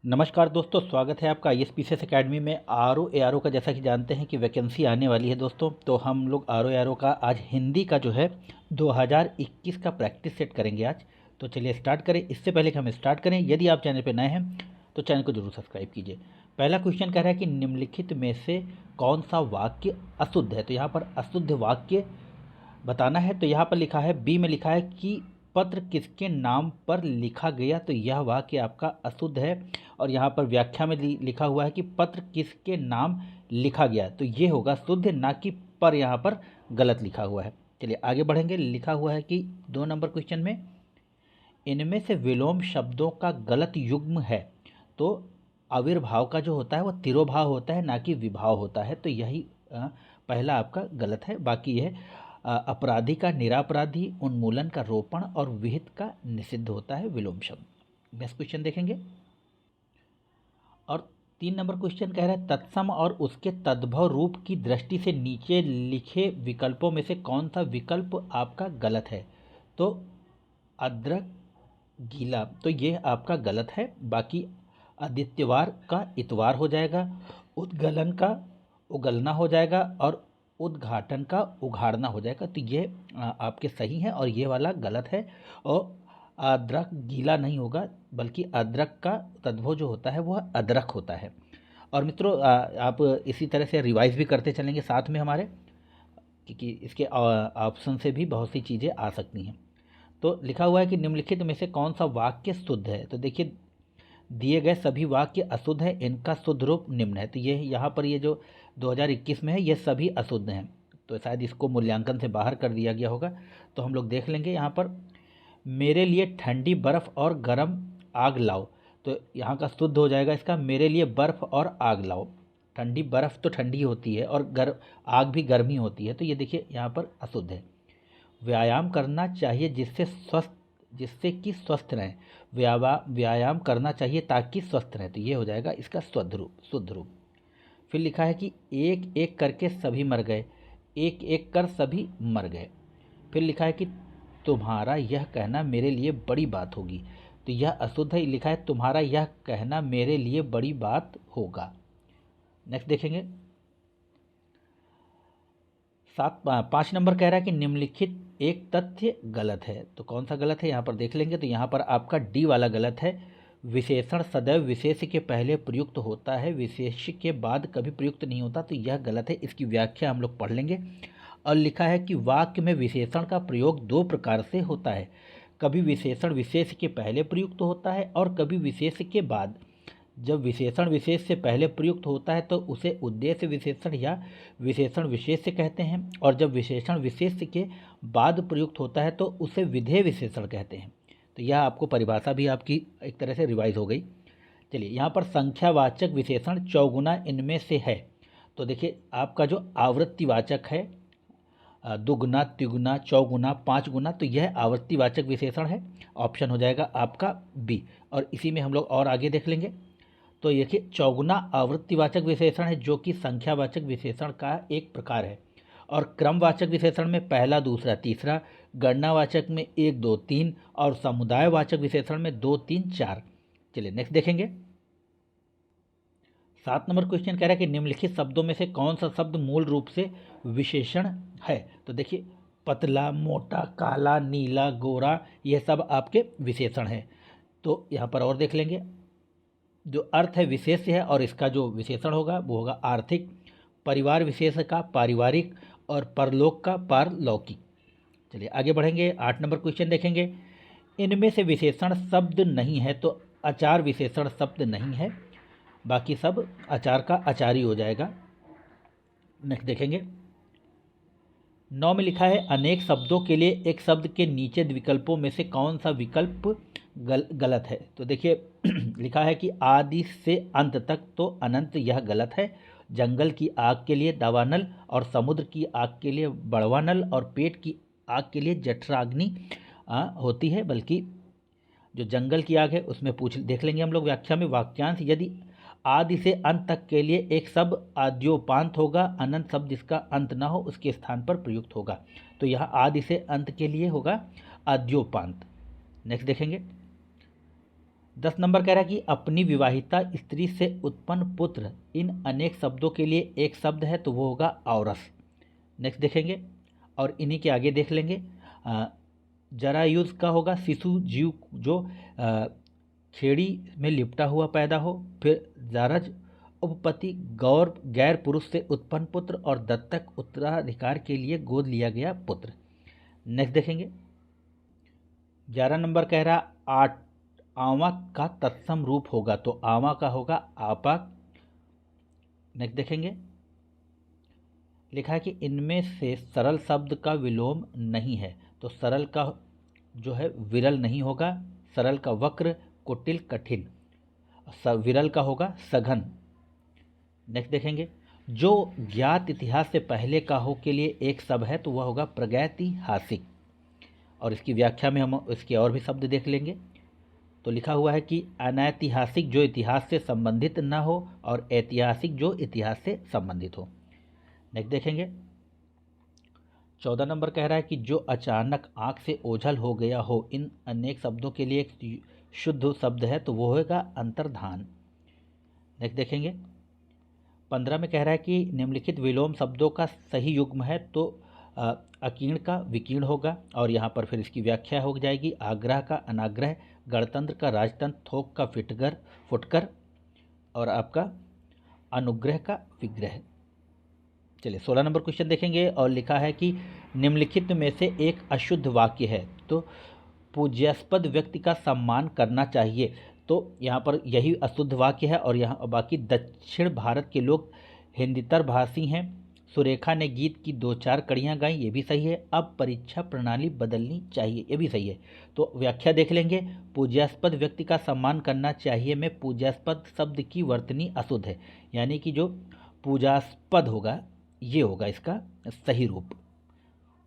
नमस्कार दोस्तों, स्वागत है आपका ISPCS एकेडमी में। RO ARO का जैसा कि जानते हैं कि वैकेंसी आने वाली है दोस्तों, तो हम लोग RO ARO का आज हिंदी का जो है 2021 का प्रैक्टिस सेट करेंगे आज। तो चलिए स्टार्ट करें। इससे पहले कि हम स्टार्ट करें, यदि आप चैनल पर नए हैं तो चैनल को जरूर सब्सक्राइब कीजिए। पहला क्वेश्चन कह रहा है कि निम्नलिखित में से कौन सा वाक्य अशुद्ध है। तो यहाँ पर अशुद्ध वाक्य बताना है। तो यहाँ पर लिखा है, बी में लिखा है कि पत्र किसके नाम पर लिखा गया। तो यह वाक्य आपका अशुद्ध है। और यहाँ पर व्याख्या में लिखा हुआ है कि पत्र किसके नाम लिखा गया, तो ये होगा शुद्ध, ना कि पर यहाँ पर गलत लिखा हुआ है। चलिए आगे बढ़ेंगे। लिखा हुआ है कि 2 नंबर क्वेश्चन में इनमें से विलोम शब्दों का गलत युग्म है। तो आविर्भाव का जो होता है वो तिरोभाव होता है, ना कि विभाव होता है। तो यही पहला आपका गलत है। बाकी यह अपराधी का निरापराधी, उन्मूलन का रोपण और विहित का निषिद्ध होता है विलोम शब्द। नेक्स्ट क्वेश्चन देखेंगे। और 3 नंबर क्वेश्चन कह रहा है, तत्सम और उसके तद्भव रूप की दृष्टि से नीचे लिखे विकल्पों में से कौन सा विकल्प आपका गलत है। तो अद्रक गीला, तो ये आपका गलत है। बाकी आदित्यवार का इतवार हो जाएगा, उद्गलन का उगलना हो जाएगा और उद्घाटन का उघाड़ना हो जाएगा। तो ये आपके सही हैं और ये वाला गलत है। और अदरक गीला नहीं होगा, बल्कि अदरक का तद्भव जो होता है वह अदरक होता है। और मित्रों, आप इसी तरह से रिवाइज भी करते चलेंगे साथ में हमारे, क्योंकि इसके ऑप्शन से भी बहुत सी चीज़ें आ सकती हैं। तो लिखा हुआ है कि निम्नलिखित में से कौन सा वाक्य शुद्ध है। तो देखिए, दिए गए सभी वाक्य अशुद्ध है, इनका शुद्ध रूप निम्न है। तो ये यहाँ पर ये जो 2021 में है ये सभी अशुद्ध हैं। तो शायद इसको मूल्यांकन से बाहर कर दिया गया होगा। तो हम लोग देख लेंगे। यहाँ पर मेरे लिए ठंडी बर्फ़ और गर्म आग लाओ। तो यहाँ का शुद्ध हो जाएगा इसका, मेरे लिए बर्फ़ और आग लाओ। ठंडी बर्फ़ तो ठंडी होती है और आग भी गर्मी होती है। तो ये देखिए यहाँ पर अशुद्ध है। व्यायाम करना चाहिए जिससे कि स्वस्थ रहें। व्यायाम करना चाहिए ताकि स्वस्थ रहें। तो ये हो जाएगा इसका शुद्ध रूप। फिर लिखा है कि एक एक करके सभी मर गए, एक एक कर सभी मर गए। फिर लिखा है कि तुम्हारा यह कहना मेरे लिए बड़ी बात होगी। तो यह अशुद्ध है। लिखा है तुम्हारा यह कहना मेरे लिए बड़ी बात होगा। नेक्स्ट देखेंगे। 5 नंबर कह रहा है कि निम्नलिखित एक तथ्य गलत है। तो कौन सा गलत है यहाँ पर देख लेंगे। तो यहाँ पर आपका डी वाला गलत है। विशेषण सदैव विशेष के पहले प्रयुक्त होता है, विशेष के बाद कभी प्रयुक्त नहीं होता। तो यह गलत है। इसकी व्याख्या हम लोग पढ़ लेंगे। और लिखा है कि वाक्य में विशेषण का प्रयोग 2 प्रकार से होता है। कभी विशेषण विशेष के पहले प्रयुक्त होता है और कभी विशेष के बाद। जब विशेषण विशेष से पहले प्रयुक्त होता है तो उसे उद्देश्य विशेषण या विशेषण विशेष से कहते हैं, और जब विशेषण विशेष के बाद प्रयुक्त होता है तो उसे विधेय विशेषण कहते हैं। तो यह आपको परिभाषा भी आपकी एक तरह से रिवाइज हो गई। चलिए, यहाँ पर संख्यावाचक विशेषण चौगुना इनमें से है। तो देखिए, आपका जो आवृत्तिवाचक है दुगुना, तिगुना, चौगुना, 5 गुना, तो यह आवृत्तिवाचक विशेषण है। ऑप्शन हो जाएगा आपका बी। और इसी में हम लोग और आगे देख लेंगे। तो देखिए, चौगुना आवृत्तिवाचक विशेषण है, जो कि संख्यावाचक विशेषण का एक प्रकार है। और क्रमवाचक विशेषण में पहला, दूसरा, तीसरा, गणनावाचक में 1, 2, 3 और समुदायवाचक विशेषण में 2, 3, 4। चलिए नेक्स्ट देखेंगे। 7 नंबर क्वेश्चन कह रहा है कि निम्नलिखित शब्दों में से कौन सा शब्द मूल रूप से विशेषण है। तो देखिए, पतला, मोटा, काला, नीला, गोरा, ये सब आपके विशेषण हैं। तो यहाँ पर और देख लेंगे। जो अर्थ है विशेष है और इसका जो विशेषण होगा वो होगा आर्थिक, परिवार विशेष का पारिवारिक और परलोक का पारलौकिक। चलिए आगे बढ़ेंगे। 8 नंबर क्वेश्चन देखेंगे। इनमें से विशेषण शब्द नहीं है। तो आचार विशेषण शब्द नहीं है, बाकी सब आचार का आचार ही हो जाएगा। नेक्स्ट देखेंगे। 9 में लिखा है, अनेक शब्दों के लिए एक शब्द के नीचे विकल्पों में से कौन सा विकल्प गलत है। तो देखिए लिखा है कि आदि से अंत तक, तो अनंत यह गलत है। जंगल की आग के लिए दावानल और समुद्र की आग के लिए बड़वानल और पेट की आग के लिए जठराग्नि होती है। बल्कि जो जंगल की आग है उसमें देख लेंगे हम लोग व्याख्या में। वाक्यांश, यदि आदि से अंत तक के लिए एक शब्द आद्योपांत होगा, अनंत शब्द जिसका अंत ना हो उसके स्थान पर प्रयुक्त होगा। तो यह आदि से अंत के लिए होगा आद्योपांत। नेक्स्ट देखेंगे। 10 नंबर कह रहा है कि अपनी विवाहिता स्त्री से उत्पन्न पुत्र इन अनेक शब्दों के लिए एक शब्द है तो वो होगा औरस। नेक्स्ट देखेंगे और इन्हीं के आगे देख लेंगे। जरायुज का होगा शिशु जीव जो खेड़ी में लिपटा हुआ पैदा हो। फिर जारज उपपति गौर गैर पुरुष से उत्पन्न पुत्र और दत्तक उत्तराधिकार के लिए गोद लिया गया पुत्र। नेक्स्ट देखेंगे 11 नंबर कह रहा आठ आवा का तत्सम रूप होगा तो आवा का होगा आपा। नेक्स्ट देखेंगे लिखा है कि इनमें से सरल शब्द का विलोम नहीं है तो सरल का जो है विरल नहीं होगा, सरल का वक्र कुटिल कठिन, विरल का होगा सघन। नेक्स्ट देखेंगे जो ज्ञात इतिहास से पहले का हो के लिए एक शब्द है तो वह होगा प्रागैतिहासिक। और इसकी व्याख्या में हम इसके और भी शब्द देख लेंगे। तो लिखा हुआ है कि अनैतिहासिक जो इतिहास से संबंधित न हो और ऐतिहासिक जो इतिहास से संबंधित हो। नेक्स्ट देखेंगे 14 नंबर कह रहा है कि जो अचानक आँख से ओझल हो गया हो इन अनेक शब्दों के लिए एक शुद्ध शब्द है तो वो होगा अंतर्धान। नेक्स्ट देखेंगे 15 में कह रहा है कि निम्नलिखित विलोम शब्दों का सही युग्म है तो अकीर्ण का विकीर्ण होगा। और यहाँ पर फिर इसकी व्याख्या हो जाएगी आग्रह का अनाग्रह, गणतंत्र का राजतंत्र, थोक का फुटकर और आपका अनुग्रह का विग्रह। चलिए 16 नंबर क्वेश्चन देखेंगे और लिखा है कि निम्नलिखित में से एक अशुद्ध वाक्य है तो पूज्यास्पद व्यक्ति का सम्मान करना चाहिए। तो यहाँ पर यही अशुद्ध वाक्य है और यहाँ बाकी दक्षिण भारत के लोग हिंदीतर भाषी हैं। सुरेखा ने गीत की 2-4 कड़ियाँ गाई, ये भी सही है। अब परीक्षा प्रणाली बदलनी चाहिए, ये भी सही है। तो व्याख्या देख लेंगे। पूज्यास्पद व्यक्ति का सम्मान करना चाहिए में पूज्यास्पद शब्द की वर्तनी अशुद्ध है, यानी कि जो पूजास्पद होगा ये होगा इसका सही रूप,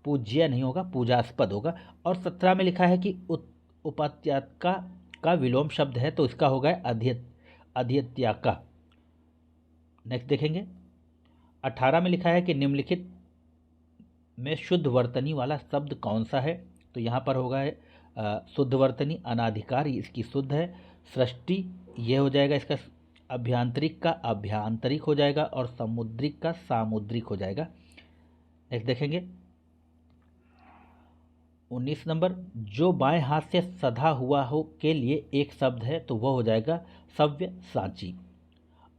पूज्य नहीं होगा पूजास्पद होगा। और 17 में लिखा है कि उपात्याका का विलोम शब्द है तो इसका होगा अध्यत्याका। नेक्स्ट देखेंगे 18 में लिखा है कि निम्नलिखित में शुद्ध वर्तनी वाला शब्द कौन सा है तो यहाँ पर होगा शुद्ध वर्तनी अनाधिकार, इसकी शुद्ध है। सृष्टि ये हो जाएगा इसका, अभ्यांतरिक का अभ्यांतरिक हो जाएगा और समुद्रिक का सामुद्रिक हो जाएगा। नेक्स्ट देखेंगे 19 नंबर जो बाएं हाथ से सधा हुआ हो के लिए एक शब्द है तो वह हो जाएगा सव्य साची।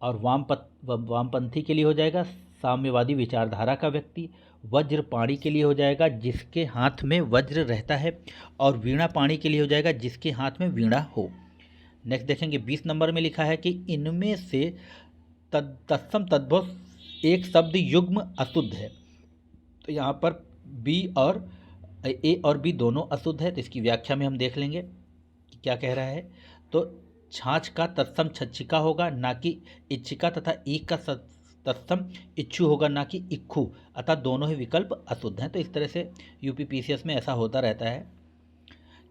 और वामपंथी के लिए हो जाएगा साम्यवादी विचारधारा का व्यक्ति। वज्रपाणी के लिए हो जाएगा जिसके हाथ में वज्र रहता है। और वीणा पाणी के लिए हो जाएगा जिसके हाथ में वीणा हो। नेक्स्ट देखेंगे 20 नंबर में लिखा है कि इनमें से तत्सम तद्भव एक शब्द युग्म अशुद्ध है तो यहाँ पर बी और ए और बी दोनों अशुद्ध है। तो इसकी व्याख्या में हम देख लेंगे कि क्या कह रहा है। तो छाछ का तत्सम छच्छिका होगा ना कि इच्छिका, तथा ईख का तत्सम इच्छु होगा ना कि इक्खू, अतः दोनों ही विकल्प अशुद्ध हैं। तो इस तरह से यूपीपीसीएस में ऐसा होता रहता है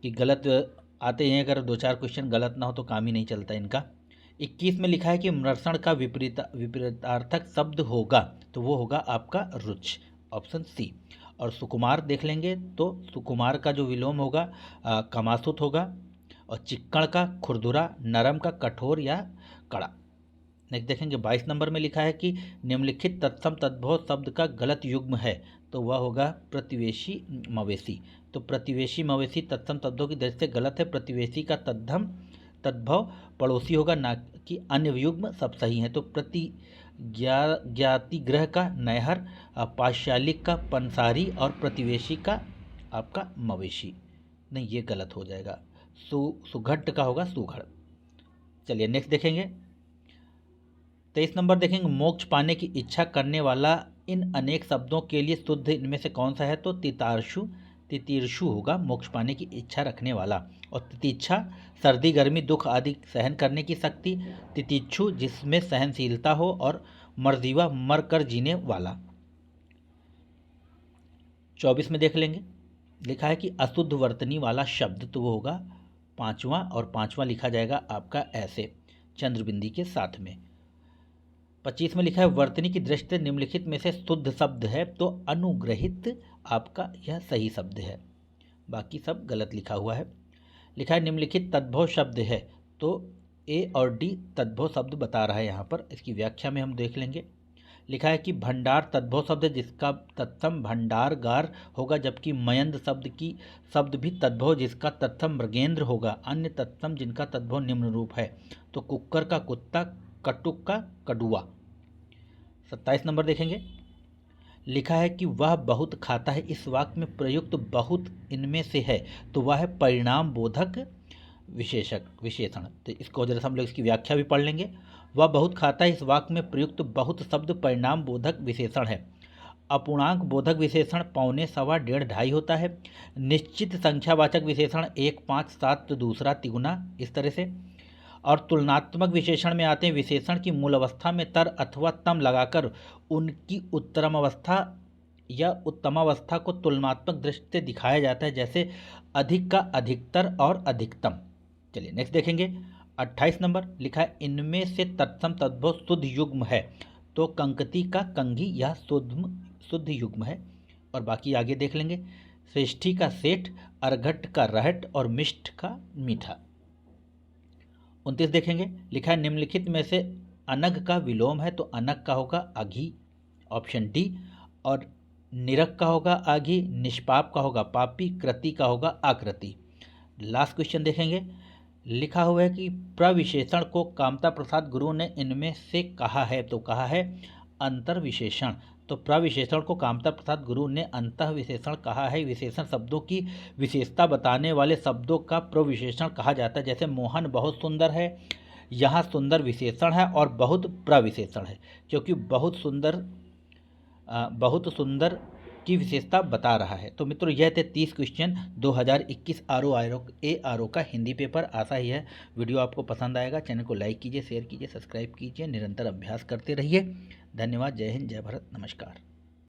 कि गलत आते हैं, अगर 2-4 क्वेश्चन गलत ना हो तो काम ही नहीं चलता इनका। 21 में लिखा है कि मृषण का विपरीतार्थक शब्द होगा तो वो होगा आपका रुच, ऑप्शन सी। और सुकुमार देख लेंगे तो सुकुमार का जो विलोम होगा कमासुत होगा। और चिक्कड़ का खुरदुरा, नरम का कठोर या कड़ा। नेक्स्ट देखेंगे 22 नंबर में लिखा है कि निम्नलिखित तत्सम तद्भव शब्द का गलत युग्म है तो वह होगा प्रतिवेशी मवेशी। तो प्रतिवेशी मवेशी तत्सम तद्भव की दृष्टि से गलत है। प्रतिवेशी का तद्भव पड़ोसी होगा ना कि अन्य युग्म सब सही है। तो ज्ञातिग्रह का नैहर, पाशालिक का पंसारी और प्रतिवेशी का आपका मवेशी, नहीं ये गलत हो जाएगा। सुघट्ट का होगा सुघड़। चलिए नेक्स्ट देखेंगे 23 नंबर देखेंगे मोक्ष पाने की इच्छा करने वाला इन अनेक शब्दों के लिए शुद्ध इनमें से कौन सा है तो तितीर्षु होगा मोक्ष पाने की इच्छा रखने वाला। और तितिच्छा सर्दी गर्मी दुख आदि सहन करने की शक्ति, तितिक्षु जिसमें सहनशीलता हो, और मरजीवा मर कर जीने वाला। 24 में देख लेंगे लिखा है कि अशुद्ध वर्तनी वाला शब्द तो वो होगा 5वां, और 5वां लिखा जाएगा आपका ऐसे चंद्रबिंदी के साथ में। 25 में लिखा है वर्तनी की दृष्टि से निम्नलिखित में से शुद्ध शब्द है तो अनुग्रहित आपका यह सही शब्द है, बाकी सब गलत लिखा हुआ है। लिखा है निम्नलिखित तद्भव शब्द है तो ए और डी तद्भव शब्द बता रहा है। यहाँ पर इसकी व्याख्या में हम देख लेंगे। लिखा है कि भंडार तद्भव शब्द है जिसका तत्सम भंडारगार होगा, जबकि मयंद शब्द भी तद्भव जिसका तत्सम मृगेंद्र होगा। अन्य तत्सम जिनका तद्भव निम्न रूप है। तो कुक्कर का कुत्ता, कटुक का कड़ुआ। 27 नंबर देखेंगे। लिखा है कि वह बहुत खाता है। इस वाक्य में प्रयुक्त बहुत इनमें से है, तो वह है परिणाम बोधक विशेषण। तो इसको जरा हम लोग इसकी व्याख्या भी पढ़ लेंगे। वह बहुत खाता है, इस वाक्य में प्रयुक्त बहुत शब्द परिणाम बोधक विशेषण है। अपूर्णांक बोधक विशेषण पौने, सवा, डेढ़, ढाई होता है। निश्चित संख्यावाचक विशेषण 1, 5, 7 तो दूसरा, तिगुना, इस तरह से। और तुलनात्मक विशेषण में आते हैं विशेषण की मूल अवस्था में तर अथवा तम लगाकर उनकी उत्तरम अवस्था या उत्तमावस्था को तुलनात्मक दृष्टि से दिखाया जाता है, जैसे अधिक का अधिकतर और अधिकतम। चलिए नेक्स्ट देखेंगे। 28 नंबर लिखा है इनमें से तत्सम तद्भव शुद्ध युग्म है। तो कंकती का कंघी यह शुद्ध युग्म है। और बाकी आगे देख लेंगे। श्रेष्ठी का सेठ, अरघट का रहट और मिष्ठ का मीठा। 29 देखेंगे। लिखा है निम्नलिखित में से अनग का विलोम है। तो अनग का होगा अघी, ऑप्शन डी। और निरक का होगा आघी, निष्पाप का होगा पापी, कृति का होगा आकृति। लास्ट क्वेश्चन देखेंगे। लिखा हुआ है कि प्रविशेषण को कामता प्रसाद गुरु ने इनमें से कहा है। तो कहा है अंतर विशेषण। तो प्रविशेषण को कामता प्रसाद गुरु ने अंतः विशेषण कहा है। विशेषण शब्दों की विशेषता बताने वाले शब्दों का प्रविशेषण कहा जाता है। जैसे मोहन बहुत सुंदर है, यहाँ सुंदर विशेषण है और बहुत प्रविशेषण है, क्योंकि बहुत सुंदर की विशेषता बता रहा है। तो मित्रों यह थे 30 क्वेश्चन 2021 आर ओ का हिंदी पेपर। आशा ही है वीडियो आपको पसंद आएगा। चैनल को लाइक कीजिए, शेयर कीजिए, सब्सक्राइब कीजिए, निरंतर अभ्यास करते रहिए। धन्यवाद। जय हिंद, जय भारत, नमस्कार।